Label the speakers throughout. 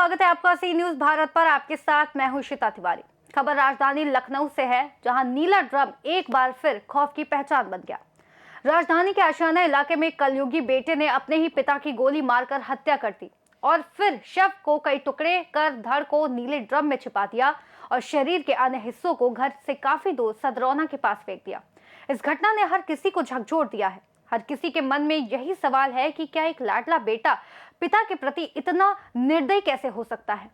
Speaker 1: स्वागत है आपका सी न्यूज भारत पर। आपके साथ मैं हूं श्वेता तिवारी। खबर राजधानी लखनऊ से है, जहां नीला ड्रम एक बार फिर खौफ की पहचान बन गया। राजधानी के आशियाना इलाके में कलयुगी बेटे ने अपने ही पिता की गोली मारकर हत्या कर दी और फिर शव को कई टुकड़े कर धड़ को नीले ड्रम में छिपा दिया और शरीर के अन्य हिस्सों को घर से काफी दूर सदरौना के पास फेंक दिया। इस घटना ने हर किसी को झकझोर दिया है। हर किसी के मन में यही सवाल है कि क्या एक लाडला बेटा पिता के प्रति इतना निर्दयी कैसे हो सकता है।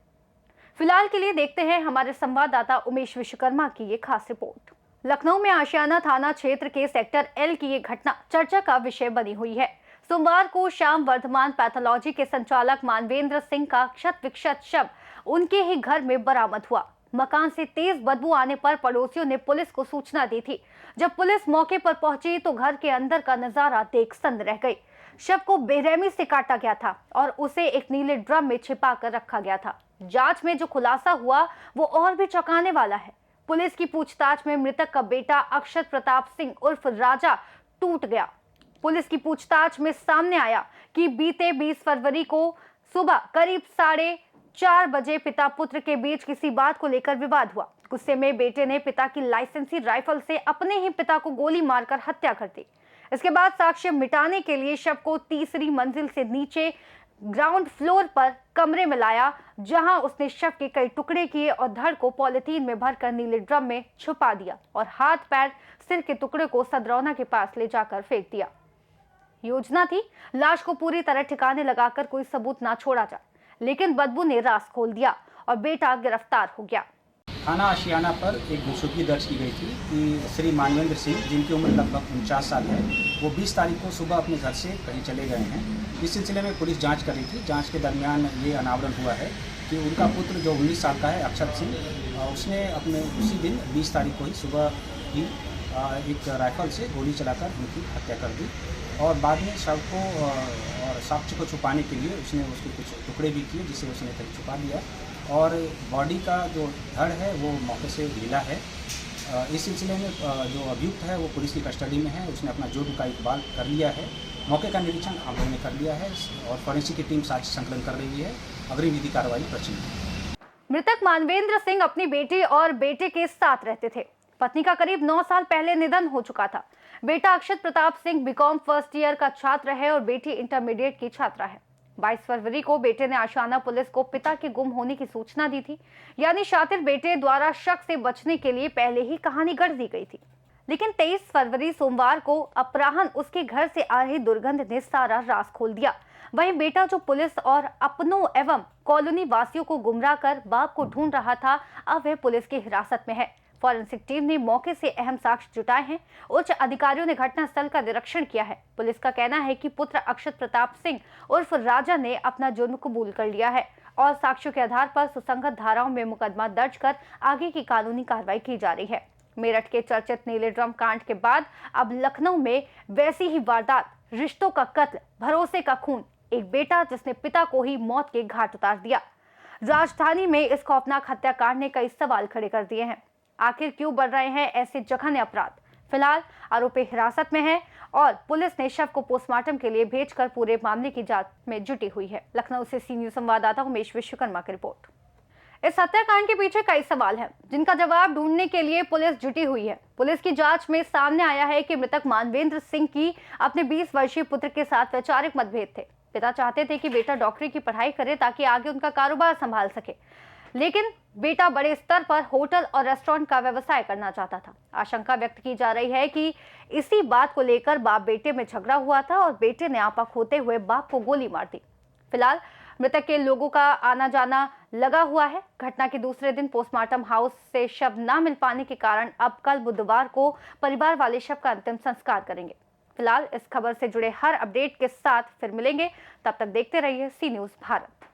Speaker 1: फिलहाल के लिए देखते हैं हमारे संवाददाता उमेश विश्वकर्मा की ये खास रिपोर्ट। लखनऊ में आशियाना थाना क्षेत्र के सेक्टर एल की ये घटना चर्चा का विषय बनी हुई है। सोमवार को शाम वर्धमान पैथोलॉजी के संचालक मानवेंद्र सिंह का क्षत विक्षत शव उनके ही घर में बरामद हुआ। मकान से तेज बदबू आने पर पड़ोसियों ने पुलिस को सूचना दी थी। जब पुलिस मौके पर पहुंची तो घर के अंदर का नजारा देख सन्न रह गई। शव को बेरहमी से काटा गया था और उसे एक नीले ड्रम में छिपा कर रखा गया था। जांच में जो खुलासा हुआ वो और भी चौंकाने वाला है। पुलिस की पूछताछ में मृतक का बेटा अक्षत प्रताप सिंह उर्फ राजा टूट गया। पुलिस की पूछताछ में सामने आया कि बीते 20 फरवरी को सुबह करीब 4:30 बजे पिता पुत्र के बीच किसी बात को लेकर विवाद हुआ। गुस्से में बेटे ने पिता की लाइसेंसी राइफल से अपने ही पिता को गोली मारकर हत्या कर दी। इसके बाद साक्ष्य मिटाने के लिए शव को तीसरी मंजिल से नीचे ग्राउंड फ्लोर पर कमरे में लाया, जहां उसने शव के कई टुकड़े किए और धड़ को पॉलिथीन में भरकर नीले ड्रम में छुपा दिया और हाथ पैर सिर के टुकड़े को सदरौना के पास ले जाकर फेंक दिया। योजना थी लाश को पूरी तरह ठिकाने लगाकर कोई सबूत ना छोड़ा जाए, लेकिन बदबू ने राज खोल दिया और बेटा गिरफ्तार हो गया।
Speaker 2: थाना आशियाना पर एक गुमशुदगी दर्ज की गई थी कि श्री मानवेंद्र सिंह, जिनकी उम्र लगभग 49 साल है, वो 20 तारीख को सुबह अपने घर से कहीं चले गए हैं। इस सिलसिले में पुलिस जांच कर रही थी। जांच के दरमियान ये अनावरण हुआ है कि उनका पुत्र जो 19 साल का है अक्षत सिंह, उसने अपने उसी दिन 20 तारीख को ही सुबह ही एक राइफल से गोली चलाकर उनकी हत्या कर दी और बाद में शव को और साक्ष्य को छुपाने के लिए उसने उसके कुछ टुकड़े भी किए, जिसे उसने कहीं छुपा दिया और बॉडी का जो धड़ है वो मौके से मिला है। इस सिलसिले में जो अभियुक्त है वो पुलिस की कस्टडी में है। उसने अपना जुर्म का इकबाल कर लिया है। मौके का निरीक्षण हम लोगों ने कर लिया है और फॉरेंसिक की टीम साक्ष्य संकलन कर रही है। अग्रिम विधि कार्रवाई प्रचलित है।
Speaker 1: मृतक मानवेंद्र सिंह अपनी बेटी और बेटे के साथ रहते थे। पत्नी का करीब 9 साल पहले निधन हो चुका था। बेटा Akshat Pratap Singh BCom first year का छात्र है और बेटी इंटरमीडिएट की छात्रा है। 22 फरवरी को बेटे ने आशियाना पुलिस को पिता के गुम होने की सूचना दी थी। यानी शातिर बेटे द्वारा शक से बचने के लिए पहले ही कहानी गढ़ दी गई थी। लेकिन 23 फरवरी सोमवार को अपराह्न उसके घर से आ रही दुर्गंध ने सारा राज खोल दिया। वहीं बेटा जो पुलिस और अपनों एवं कॉलोनी वासियों को गुमराह कर बाप को ढूंढ रहा था, अब वह पुलिस की हिरासत में है। फॉरेंसिक टीम ने मौके से अहम साक्ष्य जुटाए हैं। उच्च अधिकारियों ने घटनास्थल का निरीक्षण किया है। पुलिस का कहना है कि पुत्र अक्षत प्रताप सिंह उर्फ राजा ने अपना जुर्म कबूल कर लिया है और साक्ष्यों के आधार पर सुसंगत धाराओं में मुकदमा दर्ज कर आगे की कानूनी कार्रवाई की जा रही है। मेरठ के चर्चित नीले ड्रम कांड के बाद अब लखनऊ में वैसी ही वारदात, रिश्तों का कत्ल, भरोसे का खून, एक बेटा जिसने पिता को ही मौत के घाट उतार दिया। राजधानी में इस खौफनाक हत्याकांड ने कई सवाल खड़े कर दिए हैं। आखिर क्यों बढ़ रहे हैं ऐसे जघन्य अपराध? फिलहाल आरोपी हिरासत में है और पुलिस ने शव को पोस्टमार्टम के लिए भेजकर पूरे मामले की जांच में जुटी हुई है। लखनऊ से सी न्यूज संवाददाता उमेश विश्वकर्मा की रिपोर्ट। इस हत्याकांड के पीछे कई सवाल हैं, जिनका जवाब ढूंढने के लिए पुलिस जुटी हुई है। पुलिस की जांच में सामने आया है कि मृतक मानवेंद्र सिंह की अपने 20 वर्षीय पुत्र के साथ वैचारिक मतभेद थे। पिता चाहते थे कि बेटा डॉक्टरी की पढ़ाई करे ताकि आगे उनका कारोबार संभाल सके, लेकिन बेटा बड़े स्तर पर होटल और रेस्टोरेंट का व्यवसाय करना चाहता था। आशंका व्यक्त की जा रही है कि इसी बात को लेकर बाप बेटे में झगड़ा हुआ था और बेटे ने आपा खोते हुए बाप को गोली मार दी। फिलहाल मृतक के लोगों का आना जाना लगा हुआ है। घटना के दूसरे दिन पोस्टमार्टम हाउस से शव न मिल पाने के कारण अब कल बुधवार को परिवार वाले शव का अंतिम संस्कार करेंगे। फिलहाल इस खबर से जुड़े हर अपडेट के साथ फिर मिलेंगे। तब तक देखते रहिए सी न्यूज भारत।